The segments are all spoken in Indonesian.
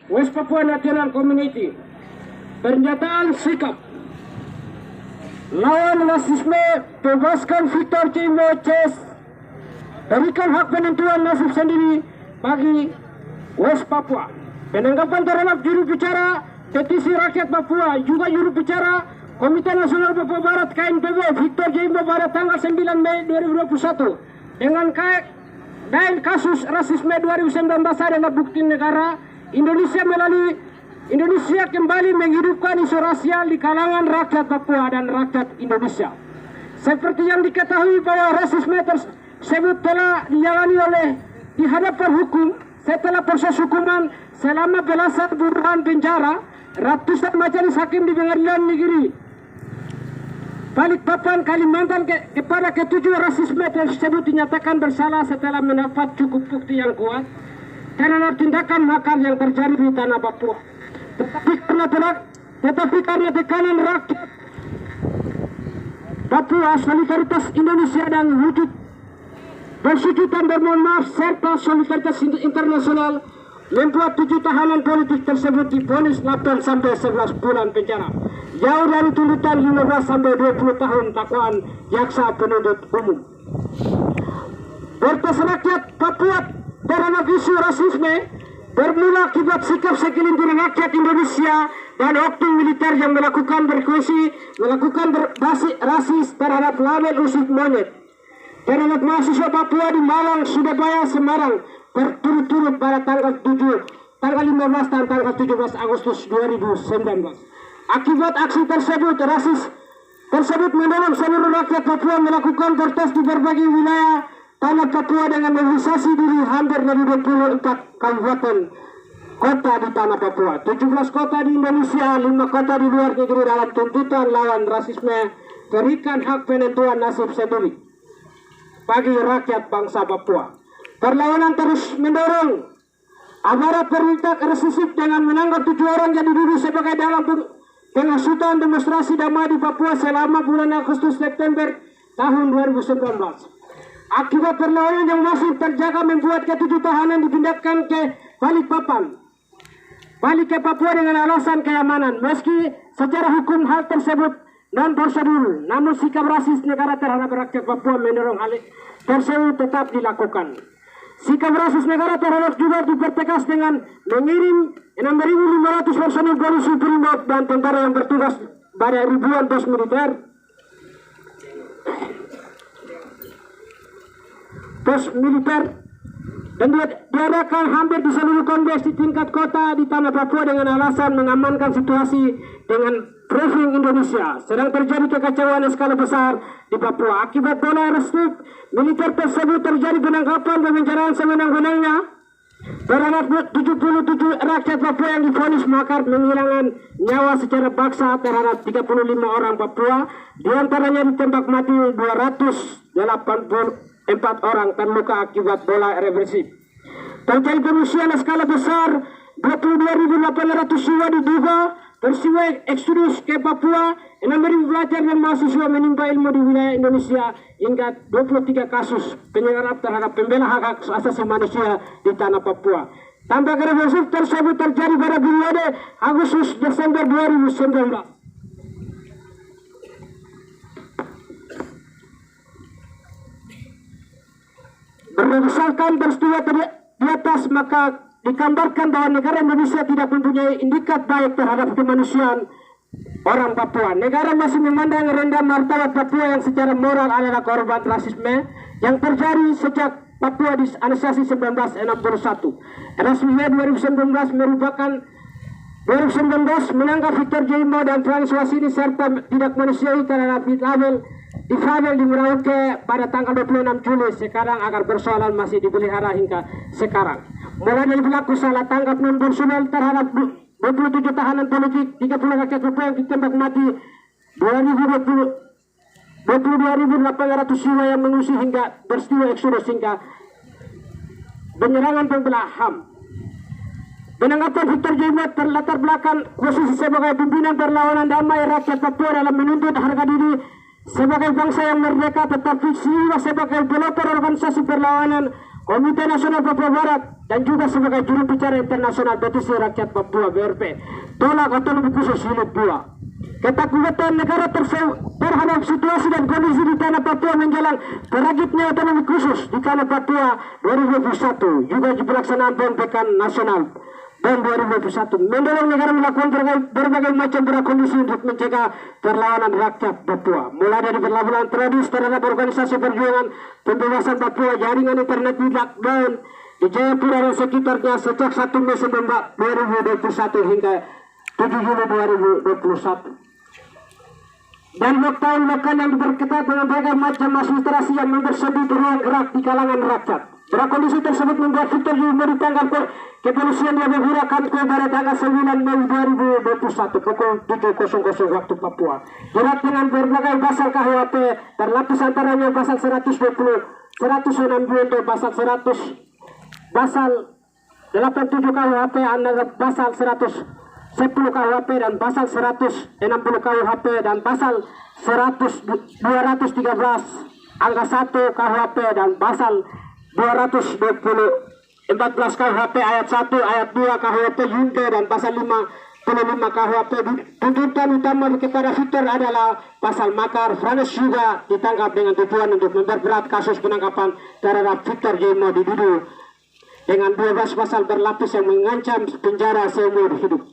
West Papua National Community. Pernyataan sikap lawan rasisme, bebaskan Victor Jimbo Ces, berikan hak penentuan nasib sendiri bagi West Papua. Penanggapan terhadap juru bicara petisi rakyat Papua, juga juru bicara Komite Nasional Papua Barat KNPB Victor Jimbo pada tanggal 9 Mei 2021 dengan kasus rasisme 2019 adalah bukti negara Indonesia kembali menghidupkan isu rasial di kalangan rakyat Papua dan rakyat Indonesia. Seperti yang diketahui bahwa rasisme tersebut telah dijalani di hadapan hukum setelah proses hukuman selama belasan bulan penjara, ratusan majelis hakim di Pengadilan Negeri Balikpapan, Kalimantan kepada ketujuh rasisme tersebut dinyatakan bersalah setelah mendapat cukup bukti yang kuat terhadap tindakan makar yang terjadi di tanah Papua. Tetapi karena tekanan rakyat Papua, solidaritas Indonesia dan wujud bersujud dan bermohon maaf serta solidaritas internasional membuat 7 tahanan politik tersebut divonis 8 sampai 11 bulan penjara, jauh dari tuntutan 15 sampai 20 tahun dakwaan jaksa penuntut umum. Protes rakyat Papua terhadap isu rasisme bermula akibat sikap segelintir rakyat Indonesia dan oknum militer yang melakukan rasis terhadap label usik monyet terhadap mahasiswa Papua di Malang, Surabaya, Semarang berturut-turut pada tanggal 15 dan tanggal 17 Agustus 2019. Akibat aksi tersebut, rasis tersebut mendorong seluruh rakyat Papua melakukan protes di berbagai wilayah tanah Papua dengan mobilisasi diri hampir dari 24 kabupaten kota di tanah Papua, 17 kota di Indonesia, 5 kota di luar negeri dalam tuntutan lawan rasisme, berikan hak penentuan nasib sendiri bagi rakyat bangsa Papua. Perlawanan terus mendorong aparat bertindak represif dengan menangkap 7 orang yang diduga sebagai dalam penghasutan demonstrasi damai di Papua selama bulan Agustus September tahun 2019. Akibat perlawanan yang masih terjaga membuat ke-7 tahanan dipindahkan ke balik ke Papua dengan alasan keamanan. Meski secara hukum hal tersebut non prosedur, namun sikap rasis negara terhadap rakyat Papua mendorong hal tersebut tetap dilakukan. Sikap rasis negara terhadap juga dipertegas dengan mengirim 6.500 personil polisi Brimob dan tentara yang bertugas pada ribuan pos militer dan diadakan hampir di seluruh kongres di tingkat kota di tanah Papua dengan alasan mengamankan situasi dengan briefing Indonesia. Sedang terjadi kekacauan skala besar di Papua. Akibat pola restriksi militer tersebut terjadi penangkapan dan penjaraan sewenang-wenangnya terhadap 77 rakyat Papua yang divonis makar menghilangkan nyawa secara paksa terhadap 35 orang Papua, diantaranya ditembak mati 284 orang terluka akibat bola represif. Terjadi pengungsian skala besar, 22.800 jiwa diduga peristiwa eksodus ke Papua, 6.000 pelajar dan mahasiswa menimba ilmu di wilayah Indonesia hingga 23 kasus penyerangan terhadap pembela hak asasi manusia di tanah Papua. Tambah represif tersebut terjadi pada periode Agustus-Desember 2019. Berdasarkan peristiwa di atas, maka digambarkan bahwa negara Indonesia tidak mempunyai indikat baik terhadap kemanusiaan orang Papua. Negara masih memandang rendah martabat Papua yang secara moral adalah korban rasisme yang terjadi sejak Papua dianeksasi 1961. Rasisme 2019 menangkap Victor Jimbo dan Frans Wasini serta tidak manusiawi terhadap difabel di Merauke pada tanggal 26 Juli sekarang agar persoalan masih dipelihara hingga sekarang. Mulai dari pelaku salah tangkap non personal terhadap 27 tahanan politik, 30 rakyat Papua yang ditembak mati, 22.800 jiwa yang mengungsi hingga peristiwa eksodus hingga penyerangan pembelah HAM. Penangkapan Victor Jimbo terlatar belakang posisi sebagai pimpinan perlawanan damai rakyat Papua dalam menuntut harga diri sebagai bangsa yang merdeka, tetapi jiwa sebagai pelopor organisasi perlawanan Komite Nasional Papua Barat dan juga sebagai juru bicara internasional petisi rakyat Papua BRP tolak otonomi khusus Jilid 2. Ketakutan negara terhadap situasi dan kondisi di tanah Papua menjelang teragitnya otonomi khusus di tanah Papua 2021 juga di pelaksanaan Pekan Nasional tahun 2021 mendorong negara melakukan berbagai macam prakondisi untuk mencegah perlawanan rakyat Papua, mulai dari perlawanan tradisi terhadap organisasi perjuangan pembebasan Papua, jaringan internet di lockdown di Jayapura dan sekitarnya sejak 1 Mei 2021 hingga 7 Juli 2021. Dan lockdown yang diperketat dengan berbagai macam administrasi yang mempersedih ruang gerak di kalangan rakyat. Prakondisi tersebut membuat Victor Yomo ditangkap kepolisian yang menggunakan pada tanggal 9 Mei 2021 pukul 7.00 waktu Papua. Jerat dengan berbagai pasal KUHP terlapis antaranya pasal 120, 192, pasal 100, pasal 87 KUHP, pasal 110 KUHP dan pasal 160 KUHP dan pasal 213 angka 1 KUHP dan pasal 214 KUHP ayat 1 ayat 2 KUHP Junto dan pasal 55 KUHP. Tuntutan utama kepada Victor adalah pasal makar. Franes juga ditangkap dengan tujuan untuk memperberat kasus penangkapan terhadap Victor Yomo Didudu dengan 12 pasal berlapis yang mengancam penjara seumur hidup.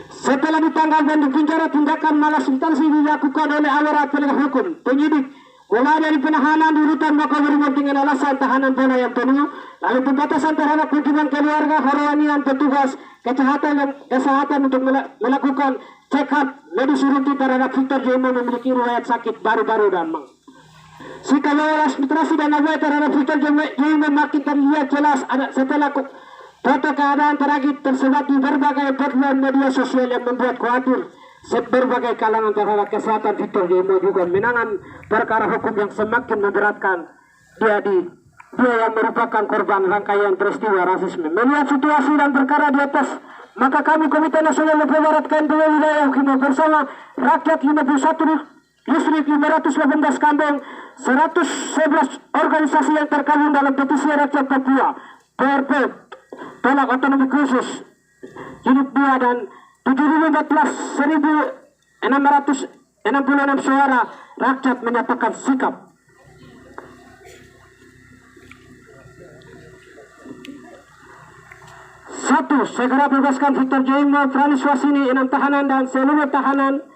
Setelah ditangkap dan dipenjara, tindakan malas substansi dilakukan oleh aparat penegak hukum, penyidik, mulai dari penahanan di rutan Makobrimob dengan alasan tahanan pena yang penuh, lalu pembatasan terhadap kunjungan keluarga, harian petugas kesehatan untuk melakukan check-up medis rutin terhadap Victor Yomo memiliki riwayat sakit baru-baru dan sikap administrasi dan abai terhadap Victor Yomo makin terlihat jelas setelah foto keadaan tragis tersebar di berbagai platform media sosial yang membuat khawatir berbagai kalangan terhadap kesehatan Victor Yomo juga menangan perkara hukum yang semakin memberatkan dia yang merupakan korban rangkaian peristiwa rasisme. Melihat situasi dan perkara di atas, maka kami Komite Nasional Papua Barat KNPB Wilayah Hima bersama rakyat 51 distrik 518 kampung 111 organisasi yang tergabung dalam petisi rakyat Papua PRP tolak otonomi khusus Jilid 2 dan 714.666 suara rakyat menyatakan sikap. Satu, segera bebaskan Victor Yomo, Franes Wasini, 6 tahanan dan seluruh tahanan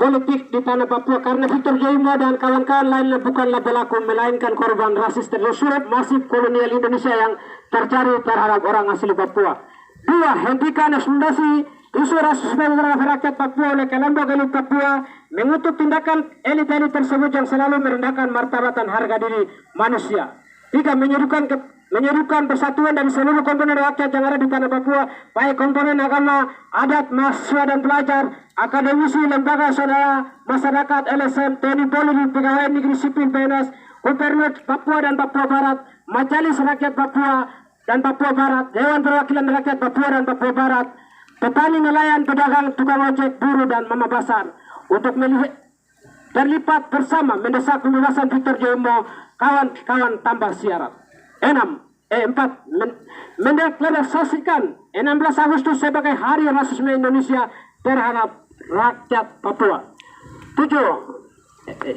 politik di tanah Papua karena Victor Yomo dan kawan-kawan lainnya bukanlah pelaku melainkan korban rasis tersurat masif kolonial Indonesia yang terjadi terhadap orang asli Papua. 2. Hentikan eksploitasi isu rasisme terhadap rakyat Papua oleh kelompok elit Papua, mengutuk tindakan elit-elit tersebut yang selalu merendahkan martabat dan harga diri manusia. 3. Menyerukan persatuan dari seluruh komponen rakyat yang ada di tanah Papua, baik komponen agama, adat, mahasiswa dan pelajar, akademisi, lembaga saudara, masyarakat, LSM, TNI Polri, pegawai negeri sipil, PNS, Gubernur Papua dan Papua Barat, Majelis Rakyat Papua dan Papua Barat, Dewan Perwakilan Rakyat Papua dan Papua Barat, petani, nelayan, pedagang, tukang ojek, buruh dan mama basar untuk terlibat bersama mendesak pembebasan Victor Yomo, kawan-kawan tambah syarat. 4. Mendeklarasikan 16 Agustus sebagai Hari Rasisme Indonesia terhadap rakyat Papua. 5.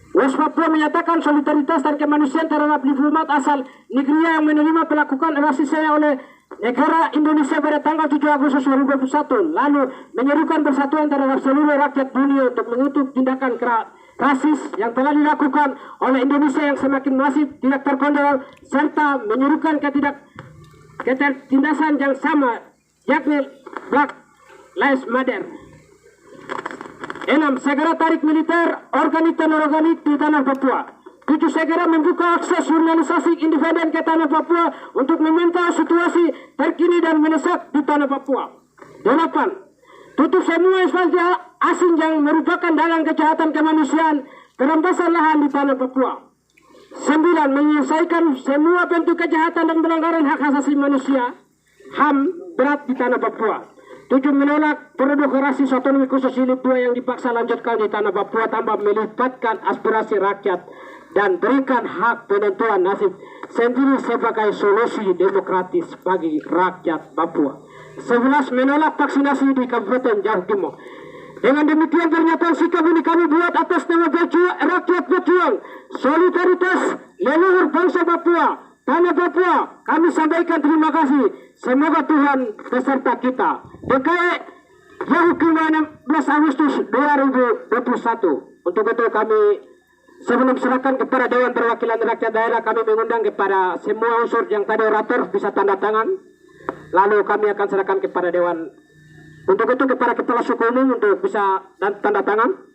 West Papua menyatakan solidaritas dan kemanusiaan terhadap diplomat asal negeri yang menerima pelakukan rasisme oleh negara Indonesia pada tanggal 7 Agustus 2021, lalu menyerukan persatuan terhadap seluruh rakyat dunia untuk mengutuk tindakan rasis yang telah dilakukan oleh Indonesia yang semakin masif, tidak terkontrol, serta menyerukan ketertindasan yang sama, yakni Black Lives Matter. 6. Segera tarik militer organik dan organik di tanah Papua. 7. Segera membuka akses jurnalisasi independen ke tanah Papua untuk memantau situasi terkini dan mendesak di tanah Papua. 8. Tutup semua invasi asing yang merupakan dalang kejahatan kemanusiaan perampasan lahan di tanah Papua. 9. Menyelesaikan semua bentuk kejahatan dan pelanggaran hak asasi manusia HAM berat di tanah Papua. 7. Menolak produk rasis otonomi khusus Jilid 2 yang dipaksa lanjutkan di tanah Papua tanpa melibatkan aspirasi rakyat dan berikan hak penentuan nasib sendiri sebagai solusi demokratis bagi rakyat Papua. 11 menolak vaksinasi di Kabupaten Jawa Timur. Dengan demikian pernyataan sikap ini kami buat atas nama rakyat berjuang, solidaritas leluhur bangsa Papua, tanah Papua. Kami sampaikan terima kasih. Semoga Tuhan beserta kita. DKI Yahukiwa 16 Agustus 2021. Untuk itu kami sebelum serahkan kepada Dewan Perwakilan Rakyat Daerah, kami mengundang kepada semua unsur yang tadi orator bisa tanda tangan. Lalu kami akan serahkan kepada Dewan. Untuk itu kepada Kepala Suku Umum untuk bisa tanda tangan.